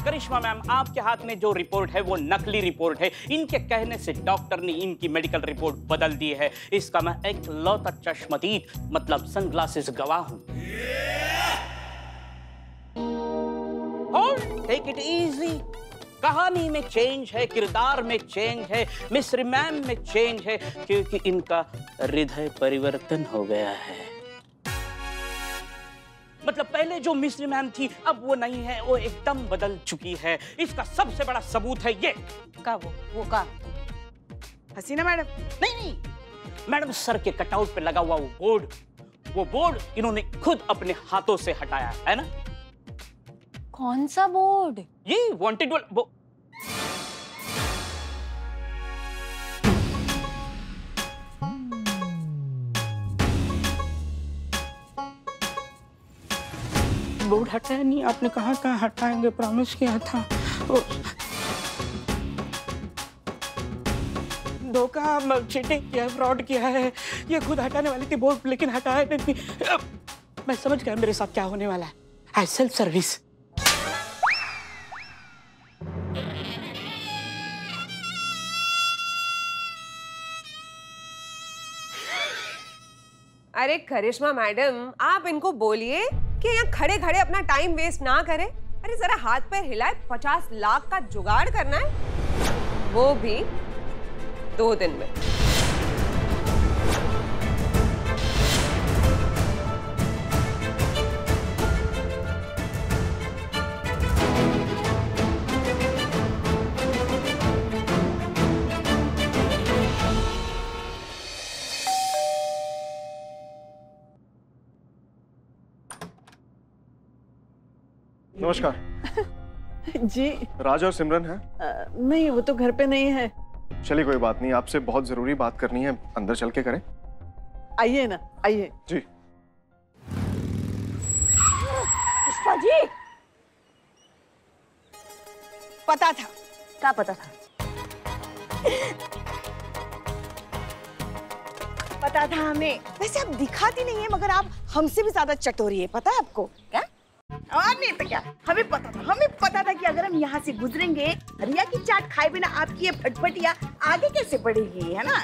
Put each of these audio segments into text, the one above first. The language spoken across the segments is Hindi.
करिश्मा मैम, आपके हाथ में जो रिपोर्ट है वो नकली रिपोर्ट है। इनके कहने से डॉक्टर ने इनकी मेडिकल रिपोर्ट बदल दी है। इसका मैं एक लौता चश्मदीद मतलब सनग्लासेस गवाह हूं। Take it easy. कहानी में चेंज है, किरदार में चेंज है, मिस्र मैम में चेंज है, क्योंकि इनका हृदय परिवर्तन हो गया है। मतलब पहले जो मिस्र मैम थी अब वो नहीं है, वो एकदम बदल चुकी है। इसका सबसे बड़ा सबूत है ये। वो हसीना मैडम? नहीं, मैडम सर के कटआउट पे लगा हुआ वो बोर्ड इन्होंने खुद अपने हाथों से हटाया है ना। कौन सा बोर्ड? ये वांटेड वो। बोर्ड हटाया नहीं आपने? कहाँ हटाएंगे, प्रॉमिस किया था। धोखा, चीटिंग किया, फ्रॉड किया है। ये खुद हटाने वाली थी बोर्ड, लेकिन हटाया नहीं। मैं समझ गया मेरे साथ क्या होने वाला है। I self service. अरे करिश्मा मैडम, आप इनको बोलिए कि यहाँ खड़े खड़े अपना टाइम वेस्ट ना करें। अरे जरा हाथ पैर हिलाए, 50 लाख का जुगाड़ करना है, वो भी 2 दिन में। नमस्कार। जी। राज और सिमरन है? नहीं, वो तो घर पे नहीं है। चलिए कोई बात नहीं, आपसे बहुत जरूरी बात करनी है, अंदर चल के करें। आइए ना, आइए। जी। पुष्पा जी, पता था। क्या पता था? पता था हमें। वैसे आप दिखाती नहीं है, मगर आप हमसे भी ज्यादा चटोरी है, पता है आपको? क्या? और नहीं तो क्या, हमें पता था कि अगर हम यहाँ से गुजरेंगे, रिया की चाट खाए बिना आपकी ये फटफटिया आगे कैसे बढ़ेगी, है ना?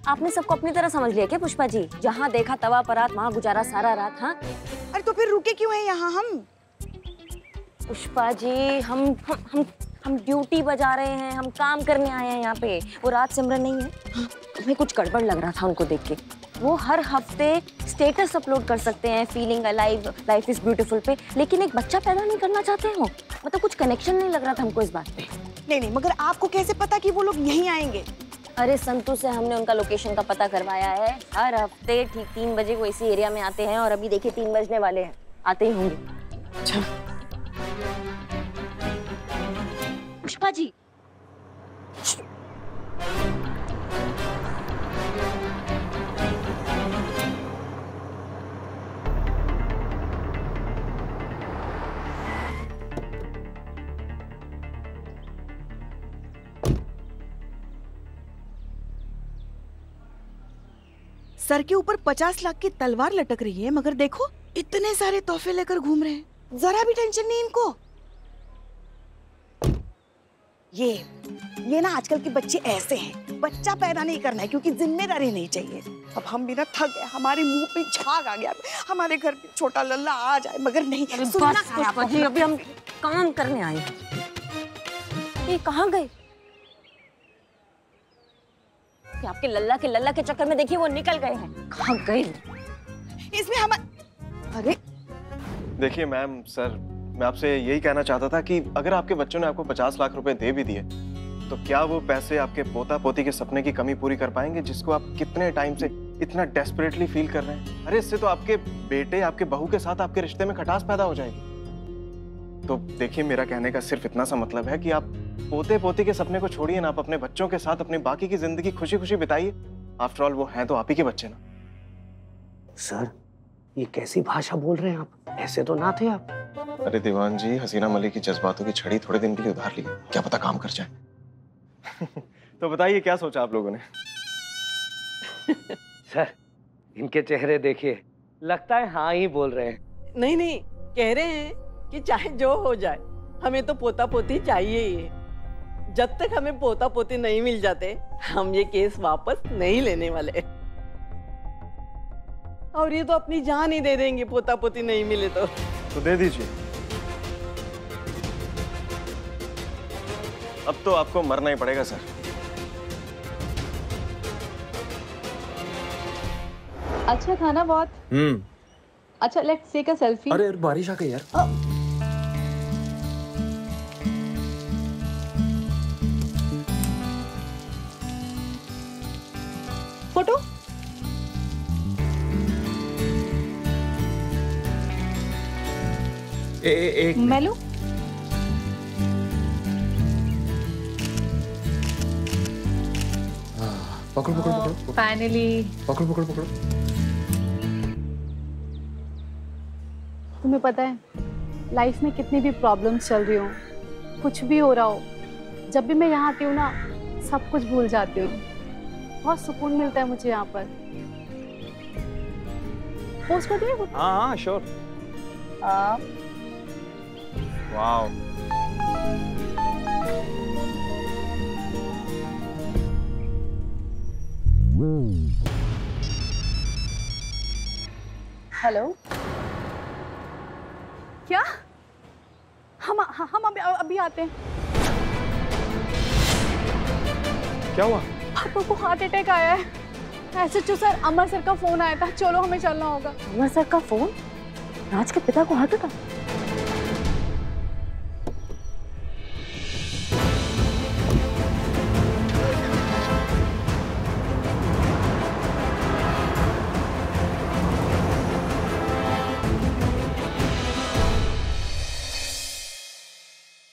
आपने सबको अपनी तरह समझ लिया क्या पुष्पा जी? जहाँ देखा तवा परात, वहाँ गुजारा सारा रात। हाँ, अरे तो फिर रुके क्यों हैं यहाँ हम? पुष्पा जी, हम ड्यूटी बजा रहे हैं, हम काम करने आए हैं यहाँ पे। वो रात सिमरन नहीं है? हाँ, हमें कुछ गड़बड़ लग रहा था उनको देख के। वो हर हफ्ते स्टेटस अपलोड कर सकते हैं feeling alive, life is beautiful पे, लेकिन एक बच्चा पैदा नहीं करना चाहते हो। मतलब कुछ कनेक्शन नहीं लग रहा था हमको इस बात पे। नहीं, मगर आपको कैसे पता कि वो लोग यहीं आएंगे? अरे संतू से हमने उनका लोकेशन का पता करवाया है। हर हफ्ते ठीक 3 बजे वो इसी एरिया में आते हैं, और अभी देखिए 3 बजने वाले हैं, आते ही होंगे। अच्छा पुष्पा जी, सर के ऊपर 50 लाख की तलवार लटक रही है, मगर देखो इतने सारे तोहफे लेकर घूम रहे हैं। जरा भी टेंशन नहीं इनको। ये ना आजकल के बच्चे ऐसे हैं, बच्चा पैदा नहीं करना है क्योंकि जिम्मेदारी नहीं चाहिए। अब हम भी ना थक गए, हमारे मुंह पे झाग आ गया, हमारे घर पे छोटा लल्ला आ जाए, मगर नहीं सुनना। पुष्पा जी, अभी हम काम करने आए हैं। ये कहाँ गए? आपके लल्ला के चक्कर में देखिए वो निकल गए हैं। कहाँ गए? इसमें हम अरे देखिए मैम, सर, मैं आपसे यही कहना चाहता था कि अगर आपके बच्चों ने आपको 50 लाख रुपए दे भी दिए, तो क्या वो पैसे आपके पोता पोती के सपने की कमी पूरी कर पाएंगे, जिसको आप कितने टाइम से इतना डेस्परेटली फील कर रहे हैं? अरे इससे तो आपके बेटे, आपके बहू के साथ आपके रिश्ते में खटास पैदा हो जाएगी। तो देखिए, मेरा कहने का सिर्फ इतना सा मतलब है कि आप पोते पोती के सपने को छोड़िए ना, आप अपने बच्चों के साथ अपनी बाकी की जिंदगी खुशी खुशी बिताइए। आफ्टर ऑल वो हैं तो आप ही के बच्चे ना। सर, ये कैसी भाषा बोल रहे हैं आप? ऐसे तो ना थे आप। अरे दीवान जी, हसीना मलिक की जज्बातों की छड़ी थोड़े दिन के लिए उधार ली, क्या पता काम कर जाए। तो बताइए क्या सोचा आप लोगों ने? सर, इनके चेहरे देखिए, लगता है हाँ ही बोल रहे हैं। नहीं, कह रहे हैं कि चाहे जो हो जाए, हमें तो पोता पोती चाहिए ही है। जब तक हमें पोता पोती नहीं मिल जाते हम ये केस वापस नहीं लेने वाले। और ये तो अपनी जान ही दे देंगे पोता पोती नहीं मिले तो दे दीजिए। अब तो आपको मरना ही पड़ेगा सर। अच्छा था ना बहुत। अच्छा लेट्स टेक अ सेल्फी। अरे बारिश आ गई यार। फोटो। एक मैं लूं? पकड़ो पकड़ो पकड़ो। फाइनली। पकड़ो पकड़ो पकड़ो। तुम्हें पता है लाइफ में कितनी भी प्रॉब्लम्स चल रही हो, कुछ भी हो रहा हो, जब भी मैं यहाँ आती हूँ ना सब कुछ भूल जाती हूँ। बहुत सुकून मिलता है मुझे यहाँ पर। पोस्ट कर दिया? हाँ श्योर। वाओ। हेलो। क्या? हम अभी आते हैं। क्या हुआ? पापा को हार्ट अटैक आया है। एसएचओ सर, अमर सर का फोन आया था, चलो हमें चलना होगा। अमर सर का फोन? राज के पिता को heart attack?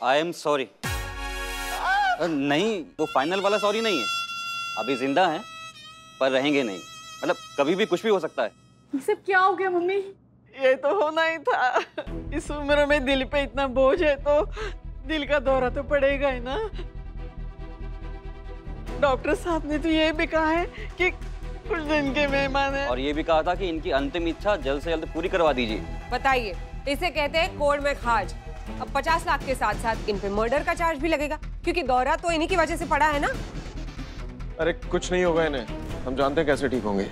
I am sorry. नहीं, वो फाइनल वाला सॉरी नहीं है। अभी जिंदा हैं पर रहेंगे नहीं। मतलब कभी भी कुछ भी हो सकता है। ये सब क्या हो गया मम्मी? ये तो होना ही था। इस उम्र में दिल पे इतना बोझ है तो दिल का दौरा तो पड़ेगा ही ना। डॉक्टर साहब ने तो ये भी कहा है कि कुछ दिन के मेहमान हैं। और ये भी कहा था कि इनकी अंतिम इच्छा जल्द से जल्द पूरी करवा दीजिए। बताइए, इसे कहते हैं कोर्ट में खाज। अब 50 लाख के साथ साथ इन पे मर्डर का चार्ज भी लगेगा, क्योंकि दौरा तो इन्हीं की वजह से पड़ा है ना। अरे कुछ नहीं होगा इन्हें, हम जानते हैं कैसे ठीक होंगे।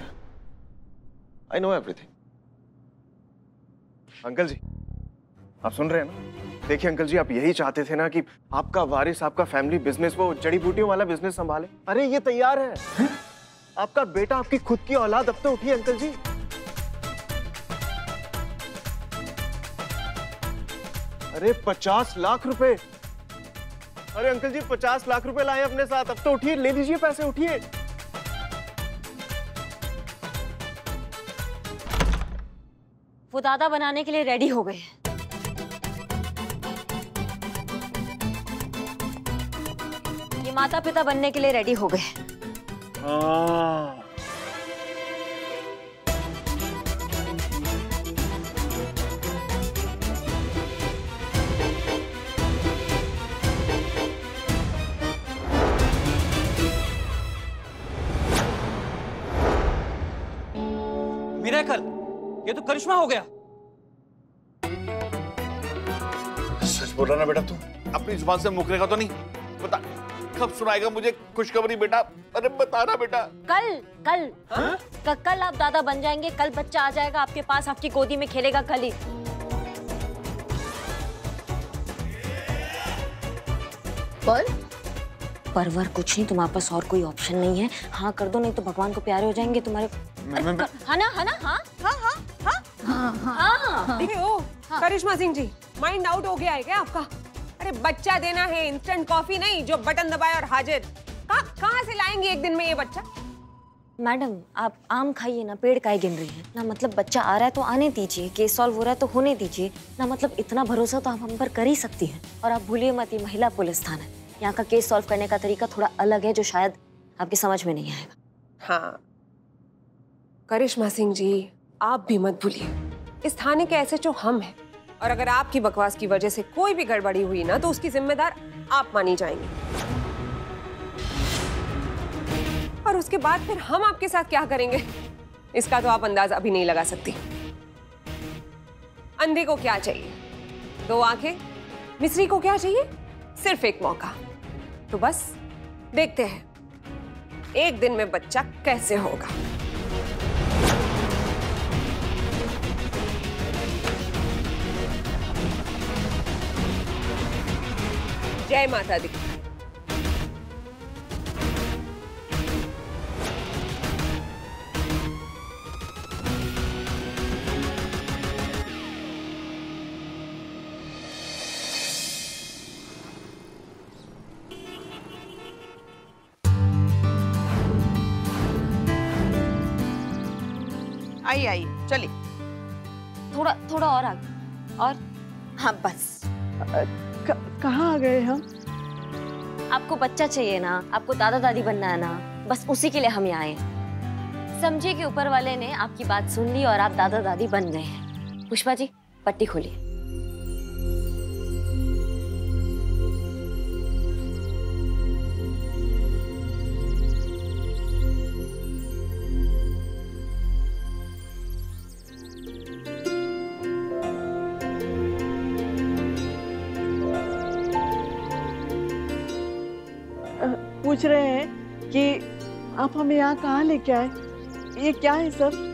I know everything. अंकल जी, आप सुन रहे हैं ना? देखिए अंकल जी, आप यही चाहते थे ना कि आपका वारिस, आपका फैमिली बिजनेस, वो जड़ी बूटियों वाला बिजनेस संभाले। अरे ये तैयार है। आपका बेटा, आपकी खुद की औलाद। अब तो उठिए अंकल जी। अरे 50 लाख रुपए। अरे अंकल जी 50 लाख रुपए लाए अपने साथ। अब तो उठिए, ले लीजिए पैसे, उठिए। वो दादा बनाने के लिए रेडी हो गए। ये माता पिता बनने के लिए रेडी हो गए। मिरेकल, ये तो करिश्मा हो गया। सच बोल रहा ना बेटा तू? अपनी जुबान से मुकरेगा तो नहीं? बता, कब सुनाएगा मुझे खुशखबरी बेटा? अरे बता ना बेटा। कल आप दादा बन जाएंगे। कल बच्चा आ जाएगा आपके पास, आपकी गोदी में खेलेगा कल ही। परवर कुछ नहीं, तुम्हारे पास और कोई ऑप्शन नहीं है। हाँ कर दो, नहीं तो भगवान को प्यारे हो जाएंगे तुम्हारे। हाँ ना? हाँ। देखिए, ओ करिश्मा सिंह जी, माइंड आउट हो गया है क्या आपका? अरे बच्चा देना है, इंस्टेंट कॉफी नहीं जो बटन दबाए और हाजिर। कहाँ से लाएंगे एक दिन में ये बच्चा? मैडम आप आम खाइए ना, पेड़ काहे गिन रही हैं ना। मतलब बच्चा आ रहा है तो आने दीजिए, केस सॉल्व हो रहा है तो होने दीजिए ना। मतलब इतना भरोसा तो आप हम पर कर ही सकती हैं। और आप भूलिए मत, ये महिला पुलिस थाना है। यहाँ का केस सॉल्व करने का तरीका थोड़ा अलग है, जो शायद आपकी समझ में नहीं आएगा। हाँ करिश्मा सिंह जी, आप भी मत भूलिए, इस थाने के एसएचओ हम हैं। और अगर आपकी बकवास की वजह से कोई भी गड़बड़ी हुई ना, तो उसकी जिम्मेदार आप मानी जाएंगी। और उसके बाद फिर हम आपके साथ क्या करेंगे, इसका तो आप अंदाजा भी नहीं लगा सकती। अंधे को क्या चाहिए? 2 आंखें मिस्री को क्या चाहिए? सिर्फ एक मौका। तो बस देखते हैं एक दिन में बच्चा कैसे होगा। जय माता दी। आइए आइए, चलिए। थोड़ा थोड़ा और आगे। और हाँ बस। कहाँ आ गए हम? आपको बच्चा चाहिए ना, आपको दादा दादी बनना है ना, बस उसी के लिए हम यहाँ आए। समझिए कि ऊपर वाले ने आपकी बात सुन ली और आप दादा दादी बन गए हैं। पुष्पा जी, पट्टी खोलिए। पूछ रहे हैं कि आप हमें यहाँ कहाँ लेके आए? ये क्या है सब?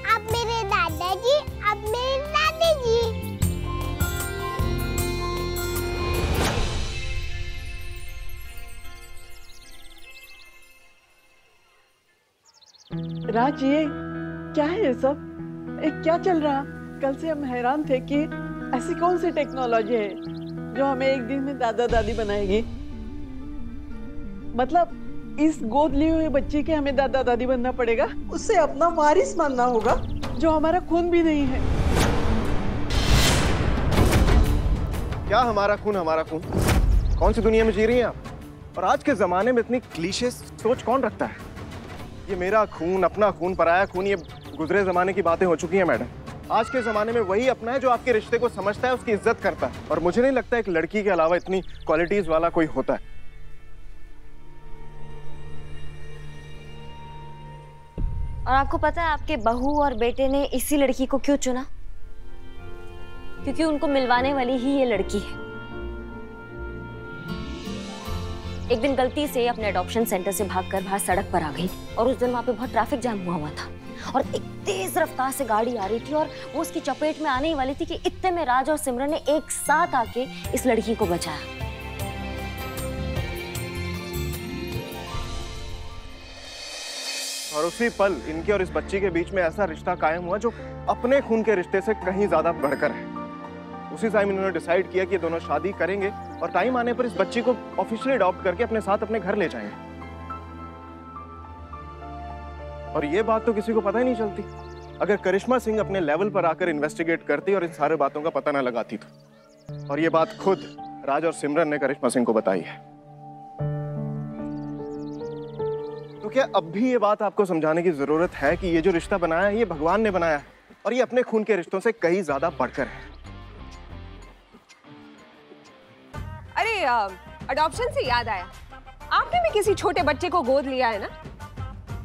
अब मेरे दादाजी, अब मेरी दादी जी। राज, ये क्या है ये सब? क्या चल रहा? कल से हम हैरान थे कि ऐसी कौन सी टेक्नोलॉजी है जो हमें एक दिन में दादा दादी बनाएगी। मतलब इस गोद लिए हुए बच्चे के हमें दादा दादी बनना पड़ेगा, उससे अपना वारिस मानना होगा जो हमारा खून भी नहीं है। क्या हमारा खून हमारा खून? कौन सी दुनिया में जी रही हैं आप? और आज के जमाने में इतनी क्लीशे सोच कौन रखता है? ये मेरा खून, अपना खून, पराया खून, ये गुजरे जमाने की बातें हो चुकी हैं मैडम। आज के जमाने में वही अपना है जो आपके रिश्ते को समझता है, उसकी इज्जत करता है। और मुझे नहीं लगता एक लड़की के अलावा इतनी क्वालिटीज वाला कोई होता है। और आपको पता है आपके बहू और बेटे ने इसी लड़की को क्यों चुना? क्योंकि उनको मिलवाने वाली ही ये लड़की है। एक दिन गलती से अपने अडॉप्शन सेंटर से भागकर बाहर सड़क पर आ गई और उस दिन वहां पे बहुत ट्रैफिक जाम हुआ था और एक तेज रफ्तार से गाड़ी आ रही थी और वो उसकी चपेट में आने ही वाली थी कि इतने में राज और सिमरन ने एक साथ आके इस लड़की को बचाया। और उसी पल इनके और इस बच्ची के बीच में ऐसा रिश्ता कायम हुआ जो अपने खून के रिश्ते से कहीं ज्यादा बढ़कर है। उसी टाइम इन्होंने डिसाइड किया कि दोनों शादी करेंगे और टाइम आने पर इस बच्ची को ऑफिशियली अडॉप्ट करके अपने साथ अपने घर ले जाएंगे। और ये बात तो किसी को पता ही नहीं चलती। अगर करिश्मा सिंह अपने लेवल पर आकर इन्वेस्टिगेट करती और इन सारे बातों का पता ना लगाती तो। और ये बात खुद राज और सिमरन ने करिश्मा सिंह को बताई है। तो क्या अब भी ये बात आपको समझाने की जरूरत है कि ये जो रिश्ता बनाया है ये भगवान ने बनाया है और ये अपने खून के रिश्तों से कहीं ज्यादा बढ़कर है। अरे अडॉप्शन से याद आया, आपने भी किसी छोटे बच्चे को गोद लिया है ना?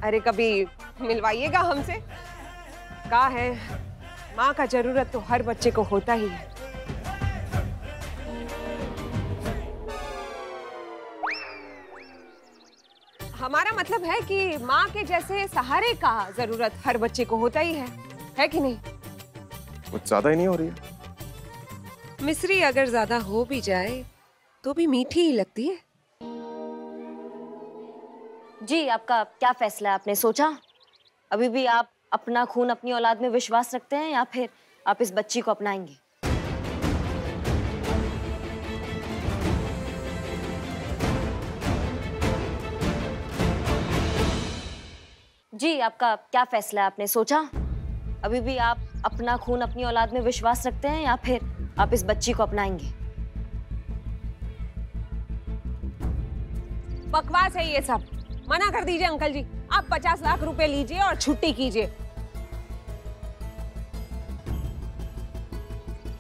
अरे कभी मिलवाइएगा हमसे। कहा है माँ का जरूरत तो हर बच्चे को होता ही है। हमारा मतलब है कि माँ के जैसे सहारे का जरूरत हर बच्चे को होता ही है कि नहीं? कुछ ज्यादा ही नहीं हो रही है? मिश्री अगर ज्यादा हो भी जाए तो भी मीठी ही लगती है। जी, आपका क्या फैसला है? आपने सोचा? अभी भी आप अपना खून अपनी औलाद में विश्वास रखते हैं या फिर आप इस बच्ची को अपनाएंगे? जी, आपका क्या फैसला है? आपने सोचा? अभी भी आप अपना खून अपनी औलाद में विश्वास रखते हैं या फिर आप इस बच्ची को अपनाएंगे? बकवास है ये सब। मना कर दीजिए अंकल जी, आप 50 लाख रुपए लीजिए और छुट्टी कीजिए,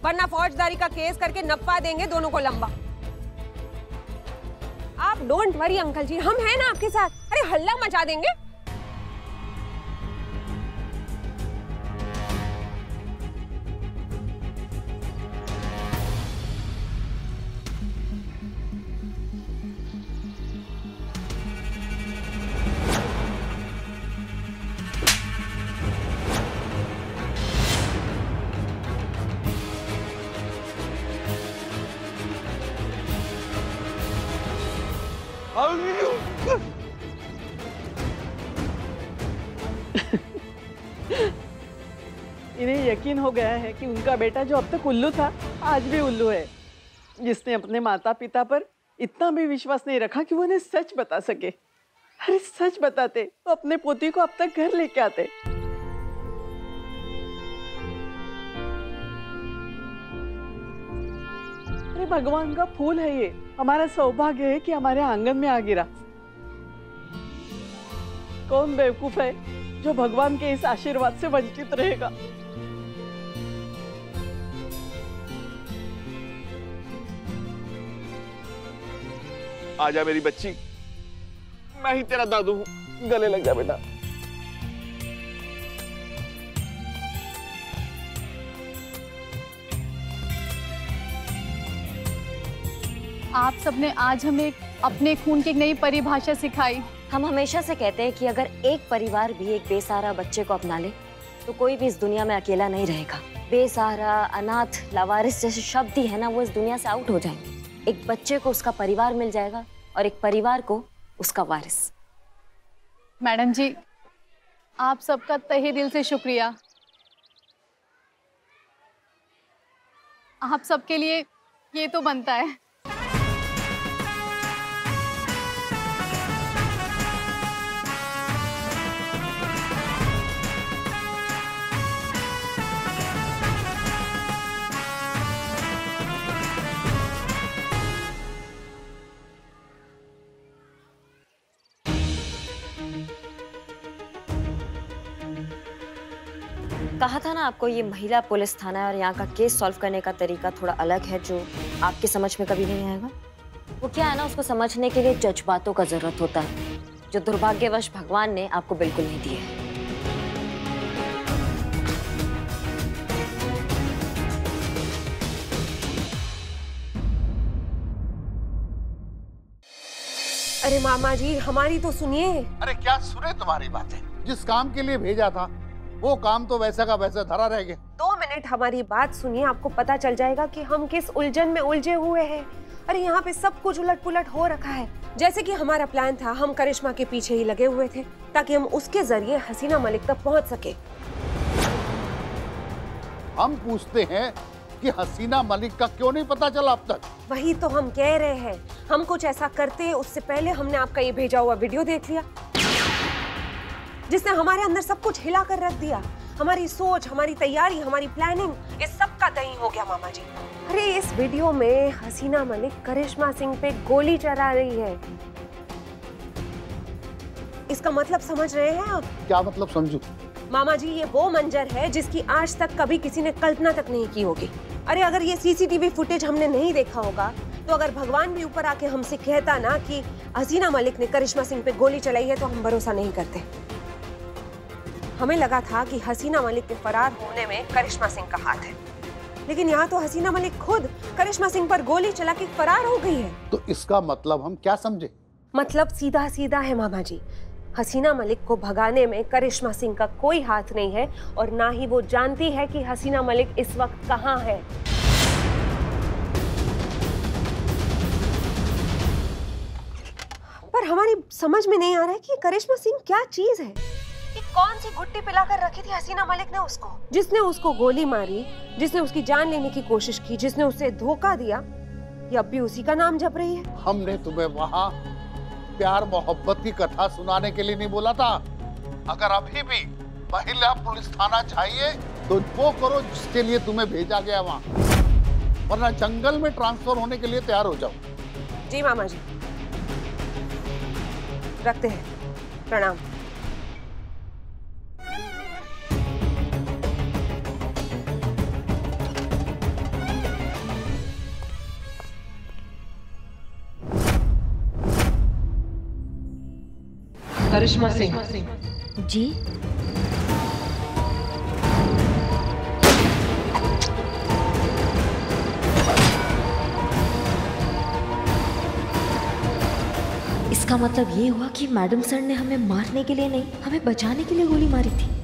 वरना फौजदारी का केस करके नपा देंगे दोनों को लंबा। आप डोंट वरी अंकल जी, हम हैं ना आपके साथ। अरे हल्ला मचा देंगे। इन्हें यकीन हो गया है कि उनका बेटा जो अब तक उल्लू था आज भी उल्लू है, जिसने अपने माता पिता पर इतना भी विश्वास नहीं रखा कि वो उन्हें सच बता सके। अरे सच बताते तो अपने पोती को अब तक घर लेके आते। अरे भगवान का फूल है ये, हमारा सौभाग्य है कि हमारे आंगन में आ गिरा। कौन बेवकूफ है जो भगवान के इस आशीर्वाद से वंचित रहेगा। आजा मेरी बच्ची, मैं ही तेरा दादू हूँ, गले लग जा बेटा। आप सबने आज हमें अपने खून की एक नई परिभाषा सिखाई। हम हमेशा से कहते हैं कि अगर एक परिवार भी एक बेसहारा बच्चे को अपना ले तो कोई भी इस दुनिया में अकेला नहीं रहेगा। बेसहारा, अनाथ, लावारिस जैसे शब्द ही है ना, वो इस दुनिया से आउट हो जाएंगे। एक बच्चे को उसका परिवार मिल जाएगा और एक परिवार को उसका वारिस। मैडम जी, आप सबका तहे दिल से शुक्रिया। आप सबके लिए ये तो बनता है। कहा था ना आपको, ये महिला पुलिस थाना है और यहाँ का केस सॉल्व करने का तरीका थोड़ा अलग है जो आपकी समझ में कभी नहीं आएगा। वो क्या है ना, उसको समझने के लिए जज्बातों का जरूरत होता है, जो दुर्भाग्यवश भगवान ने आपको बिल्कुल नहीं दिए। अरे मामा जी, हमारी तो सुनिए। अरे क्या सुने तुम्हारी बातें? जिस काम के लिए भेजा था वो काम तो वैसा का वैसा धरा रह गया। 2 मिनट हमारी बात सुनिए, आपको पता चल जाएगा कि हम किस उलझन में उलझे हुए हैं। अरे यहाँ पे सब कुछ उलट पुलट हो रखा है। जैसे कि हमारा प्लान था, हम करिश्मा के पीछे ही लगे हुए थे ताकि हम उसके जरिए हसीना मलिक तक पहुँच सके। हम पूछते हैं कि हसीना मलिक का क्यों नहीं पता चला अब तक? वही तो हम कह रहे हैं, हम कुछ ऐसा करते उससे पहले हमने आपका ये भेजा हुआ वीडियो देख लिया, जिसने हमारे अंदर सब कुछ हिला कर रख दिया। हमारी सोच, हमारी तैयारी, हमारी प्लानिंग, इस सब का दही हो गया मामा जी। अरे इस वीडियो में हसीना मलिक करिश्मा सिंह पे गोली चला रही है। इसका मतलब समझ रहे हैं आप? क्या मतलब समझू? मामा जी, ये वो मंजर है जिसकी आज तक कभी किसी ने कल्पना तक नहीं की होगी। अरे अगर ये सीसीटीवी फुटेज हमने नहीं देखा होगा तो अगर भगवान भी ऊपर आके हमसे कहता ना कि हसीना मलिक ने करिश्मा सिंह पे गोली चलाई है तो हम भरोसा नहीं करते। हमें लगा था कि हसीना मलिक के फरार होने में करिश्मा सिंह का हाथ है, लेकिन यहाँ तो हसीना मलिक खुद करिश्मा सिंह पर गोली चला के फरार हो गई है। तो इसका मतलब हम क्या समझे? मतलब सीधा सीधा है मामा जी, हसीना मलिक को भगाने में करिश्मा सिंह का कोई हाथ नहीं है और ना ही वो जानती है कि हसीना मलिक इस वक्त कहाँ है। पर हमारी समझ में नहीं आ रहा है कि करिश्मा सिंह क्या चीज है। कि कौन सी गुट्टी पिलाकर रखी थी हसीना मलिक ने उसको, जिसने उसको गोली मारी, जिसने उसकी जान लेने की कोशिश की, जिसने उसे धोखा दिया, ये अब भी उसी का नाम जप रही है। हमने तुम्हें वहाँ प्यार मोहब्बत की कथा सुनाने के लिए नहीं बोला था। अगर अभी भी महिला पुलिस थाना चाहिए तो वो करो जिसके लिए तुम्हें भेजा गया वहाँ, वरना जंगल में ट्रांसफर होने के लिए तैयार हो जाओ। जी मामा जी, रखते हैं। प्रणाम। करिश्मा सिंह जी। इसका मतलब ये हुआ कि मैडम सर ने हमें मारने के लिए नहीं, हमें बचाने के लिए गोली मारी थी।